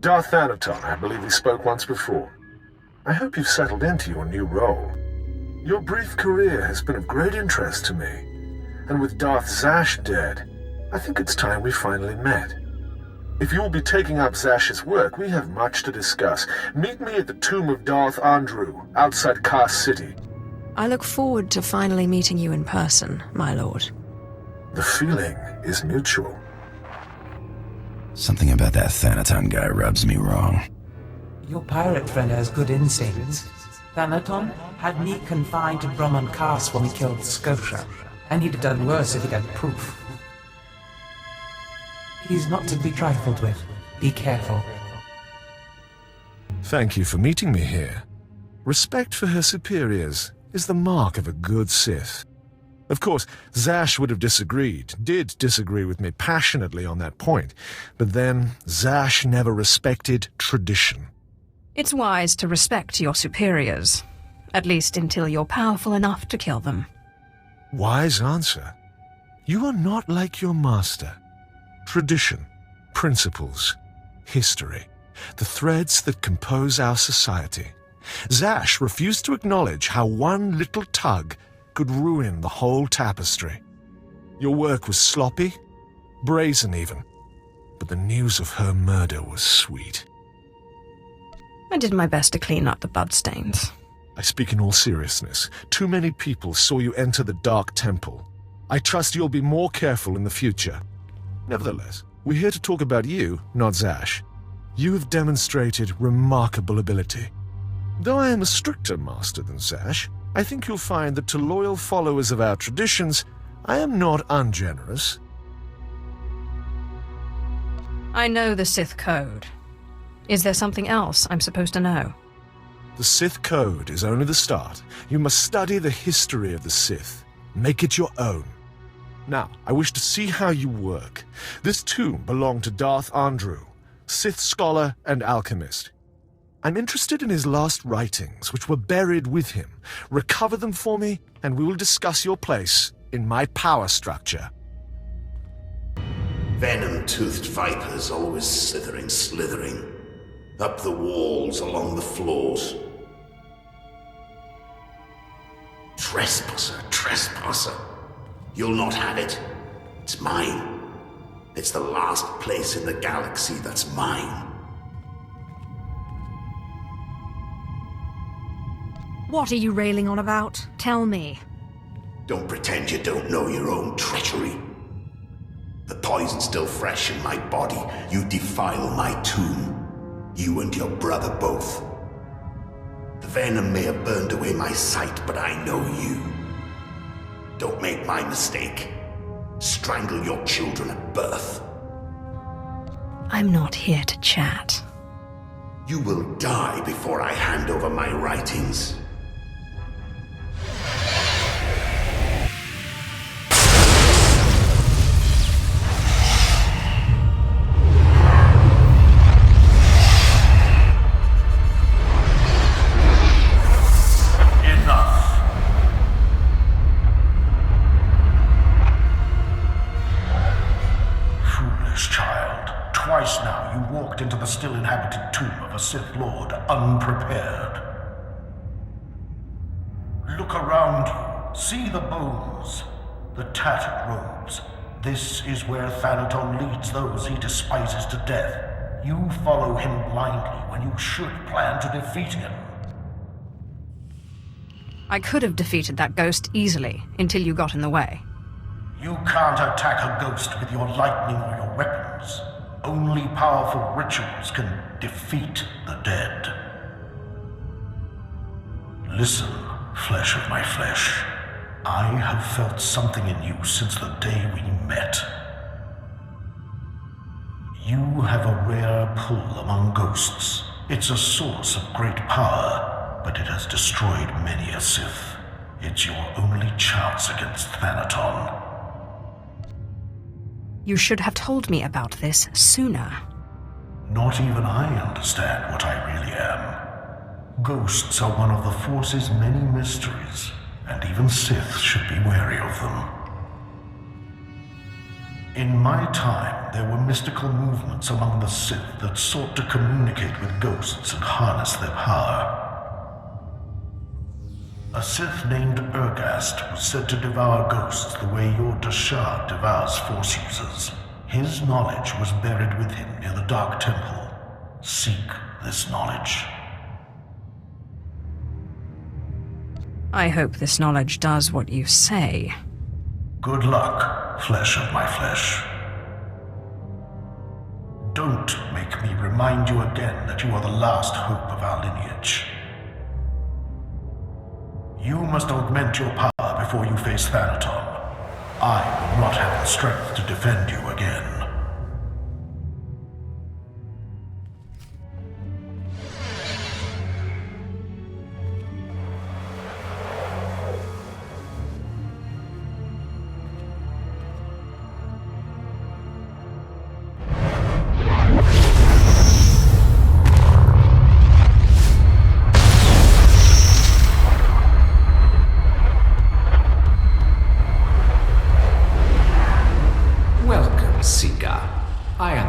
Darth Thanaton, I believe we spoke once before. I hope you've settled into your new role. Your brief career has been of great interest to me, and with Darth Zash dead, I think it's time we finally met. If you will be taking up Zash's work, we have much to discuss. Meet me at the tomb of Darth Andru, outside Kaas City. I look forward to finally meeting you in person, my lord. The feeling is mutual. Something about that Thanaton guy rubs me wrong. Your pirate friend has good instincts. Thanaton had me confined to Brahman Kaas when we killed Scotia, and he'd have done worse if he'd had proof. He's not to be trifled with. Be careful. Thank you for meeting me here. Respect for her superiors is the mark of a good Sith. Of course, Zash would have did disagree with me passionately on that point, but then Zash never respected tradition. It's wise to respect your superiors, at least until you're powerful enough to kill them. Wise answer. You are not like your master. Tradition, principles, history, the threads that compose our society. Zash refused to acknowledge how one little tug could ruin the whole tapestry. Your work was sloppy, brazen even, but the news of her murder was sweet. I did my best to clean up the bloodstains. I speak in all seriousness. Too many people saw you enter the Dark Temple. I trust you'll be more careful in the future. Nevertheless, we're here to talk about you, not Zash. You have demonstrated remarkable ability. Though I am a stricter master than Zash, I think you'll find that to loyal followers of our traditions, I am not ungenerous. I know the Sith Code. Is there something else I'm supposed to know? The Sith Code is only the start. You must study the history of the Sith. Make it your own. Now, I wish to see how you work. This tomb belonged to Darth Andru, Sith scholar and alchemist. I'm interested in his last writings, which were buried with him. Recover them for me, and we will discuss your place in my power structure. Venom-toothed vipers always slithering, up the walls, along the floors. Trespasser. You'll not have it. It's mine. It's the last place in the galaxy that's mine. What are you railing on about? Tell me. Don't pretend you don't know your own treachery. The poison's still fresh in my body. You defile my tomb. You and your brother both. The venom may have burned away my sight, but I know you. Don't make my mistake. Strangle your children at birth. I'm not here to chat. You will die before I hand over my writings. Twice now you walked into the still-inhabited tomb of a Sith Lord unprepared. Look around you. See the bones, the tattered robes. This is where Thanaton leads those he despises to death. You follow him blindly when you should plan to defeat him. I could have defeated that ghost easily, until you got in the way. You can't attack a ghost with your lightning or your weapons. Only powerful rituals can defeat the dead. Listen, flesh of my flesh. I have felt something in you since the day we met. You have a rare pull among ghosts. It's a source of great power, but it has destroyed many a Sith. It's your only chance against Thanaton. You should have told me about this sooner. Not even I understand what I really am. Ghosts are one of the Force's many mysteries, and even Sith should be wary of them. In my time, there were mystical movements among the Sith that sought to communicate with ghosts and harness their power. A Sith named Urgast was said to devour ghosts the way your Dashad devours Force users. His knowledge was buried with him near the Dark Temple. Seek this knowledge. I hope this knowledge does what you say. Good luck, flesh of my flesh. Don't make me remind you again that you are the last hope of our lineage. You must augment your power before you face Thanaton. I will not have the strength to defend you again.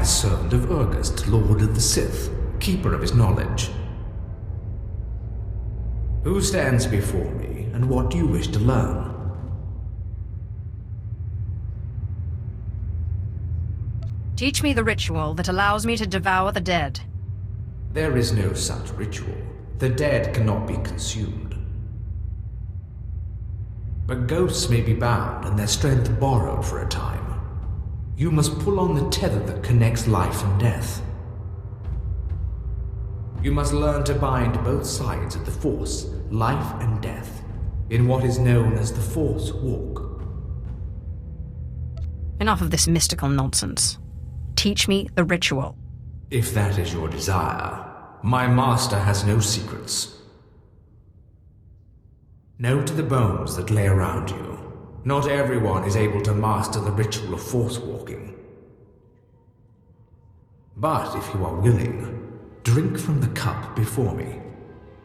Servant of Urgast, Lord of the Sith, keeper of his knowledge. Who stands before me, and what do you wish to learn? Teach me the ritual that allows me to devour the dead. There is no such ritual. The dead cannot be consumed. But ghosts may be bound and their strength borrowed for a time. You must pull on the tether that connects life and death. You must learn to bind both sides of the Force, life and death, in what is known as the Force Walk. Enough of this mystical nonsense. Teach me the ritual. If that is your desire, my master has no secrets. Know to the bones that lay around you. Not everyone is able to master the ritual of force walking. But if you are willing, drink from the cup before me.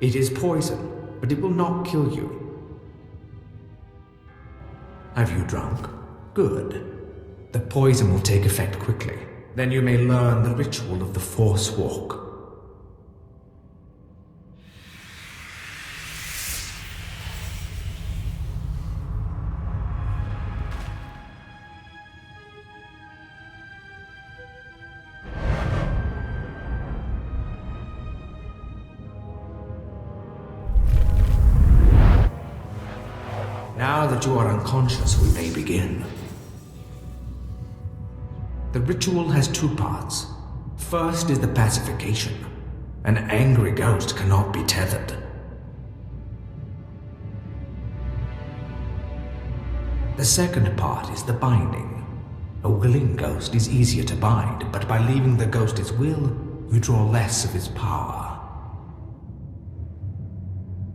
It is poison, but it will not kill you. Have you drunk? Good. The poison will take effect quickly. Then you may learn the ritual of the Force Walk. Now that you are unconscious, we may begin. The ritual has two parts. First is the pacification. An angry ghost cannot be tethered. The second part is the binding. A willing ghost is easier to bind, but by leaving the ghost its will, you draw less of its power.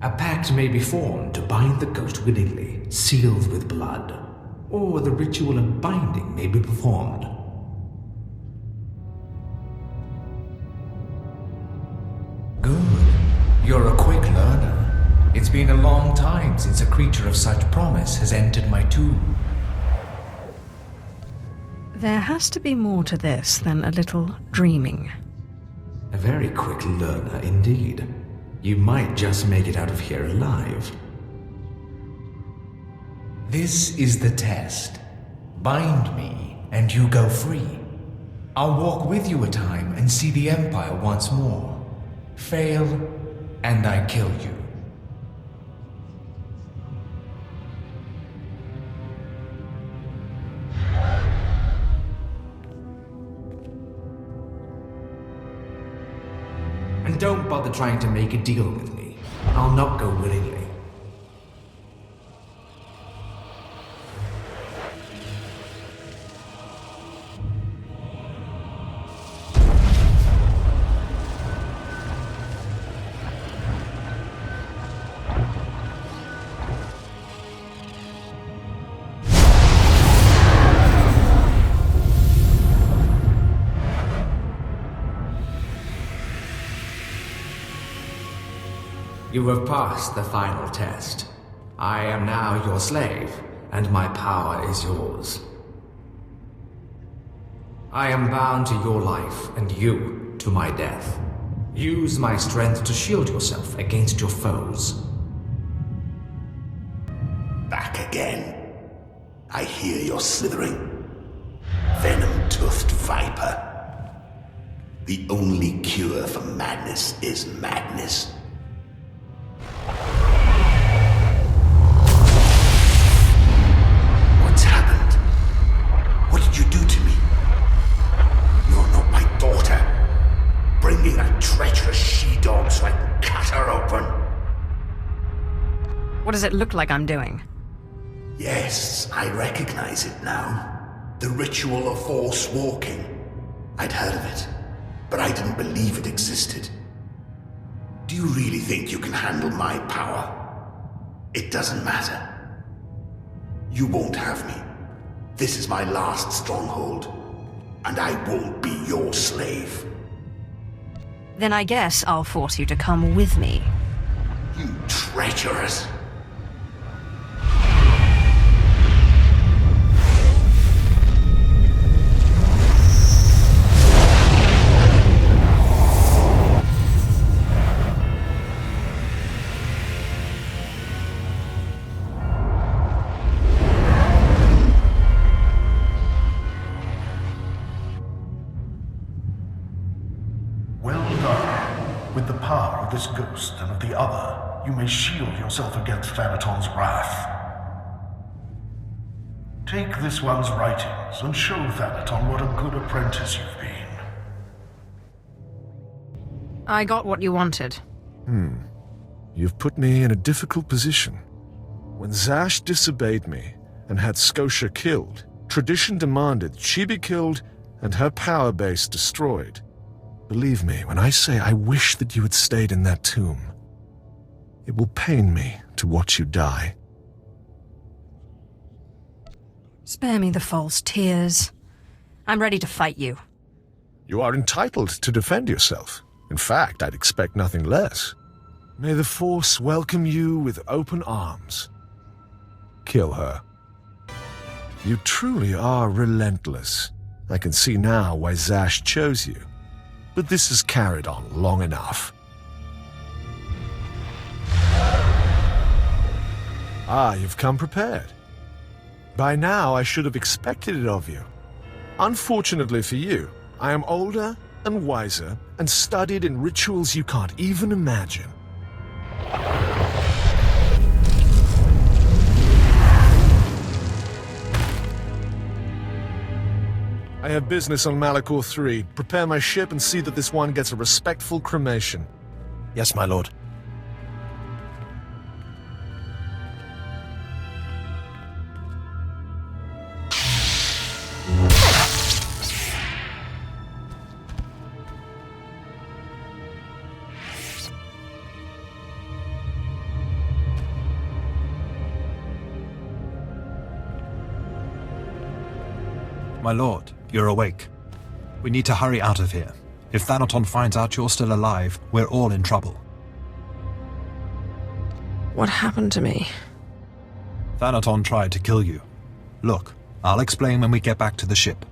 A pact may be formed to bind the ghost willingly, sealed with blood, or the ritual of binding may be performed. Good. You're a quick learner. It's been a long time since a creature of such promise has entered my tomb. There has to be more to this than a little dreaming. A very quick learner indeed. You might just make it out of here alive. This is the test. Bind me, and you go free. I'll walk with you a time and see the Empire once more. Fail, and I kill you. And don't bother trying to make a deal with me. I'll not go willingly. You have passed the final test. I am now your slave, and my power is yours. I am bound to your life and you to my death. Use my strength to shield yourself against your foes. Back again. I hear you're slithering. Venom-toothed viper. The only cure for madness is madness. What's happened? What did you do to me? You're not my daughter. Bring me that treacherous she-dog so I can cut her open. What does it look like I'm doing? Yes, I recognize it now. The ritual of Force walking. I'd heard of it, but I didn't believe it existed. Do you really think you can handle my power? It doesn't matter. You won't have me. This is my last stronghold, and I won't be your slave. Then I guess I'll force you to come with me. You treacherous... This ghost and of the other, you may shield yourself against Thanaton's wrath. Take this one's writings and show Thanaton what a good apprentice you've been. I got what you wanted. You've put me in a difficult position. When Zash disobeyed me and had Scotia killed, tradition demanded she be killed and her power base destroyed. Believe me when I say I wish that you had stayed in that tomb. It will pain me to watch you die. Spare me the false tears. I'm ready to fight you. You are entitled to defend yourself. In fact, I'd expect nothing less. May the Force welcome you with open arms. Kill her. You truly are relentless. I can see now why Zash chose you. But this has carried on long enough. Ah, you've come prepared. By now, I should have expected it of you. Unfortunately for you, I am older and wiser and studied in rituals you can't even imagine. I have business on Malachor 3. Prepare my ship and see that this one gets a respectful cremation. Yes, my lord. My lord, you're awake. We need to hurry out of here. If Thanaton finds out you're still alive, we're all in trouble. What happened to me? Thanaton tried to kill you. Look, I'll explain when we get back to the ship.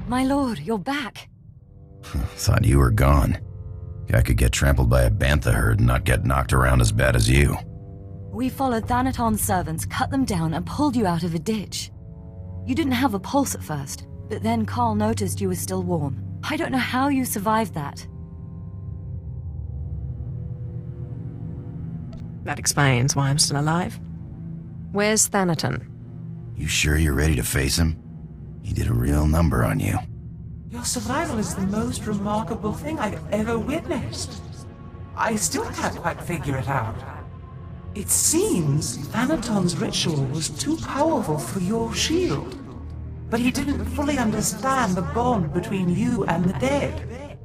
My lord, you're back. Thought you were gone. I could get trampled by a bantha herd and not get knocked around as bad as you. We followed Thanaton's servants, cut them down, and pulled you out of a ditch. You didn't have a pulse at first, but then Carl noticed you were still warm. I don't know how you survived that. That explains why I'm still alive. Where's Thanaton? You sure you're ready to face him? He did a real number on you. Your survival is the most remarkable thing I've ever witnessed. I still can't quite figure it out. It seems Thanaton's ritual was too powerful for your shield. But he didn't fully understand the bond between you and the dead.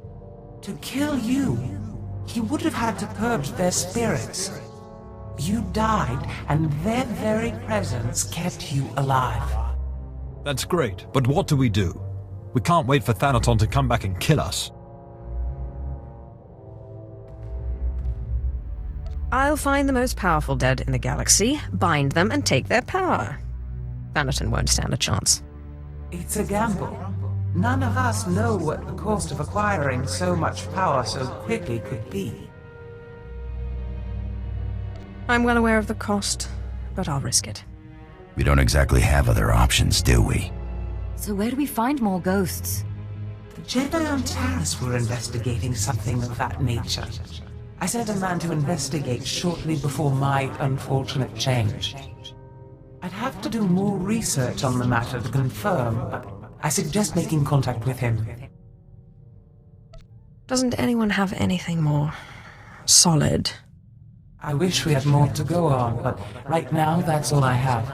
To kill you, He would have had to purge their spirits. You died, and their very presence kept you alive. That's great, but what do? We can't wait for Thanaton to come back and kill us. I'll find the most powerful dead in the galaxy, bind them, and take their power. Thanaton won't stand a chance. It's a gamble. None of us know what the cost of acquiring so much power so quickly could be. I'm well aware of the cost, but I'll risk it. We don't exactly have other options, do we? So where do we find more ghosts? The Jedi on Taris were investigating something of that nature. I sent a man to investigate shortly before my unfortunate change. I'd have to do more research on the matter to confirm, but I suggest making contact with him. Doesn't anyone have anything more solid? I wish we had more to go on, but right now that's all I have.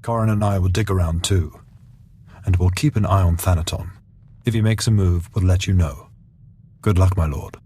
Corrin and I will dig around too, and we'll keep an eye on Thanaton. If he makes a move, we'll let you know. Good luck, my lord.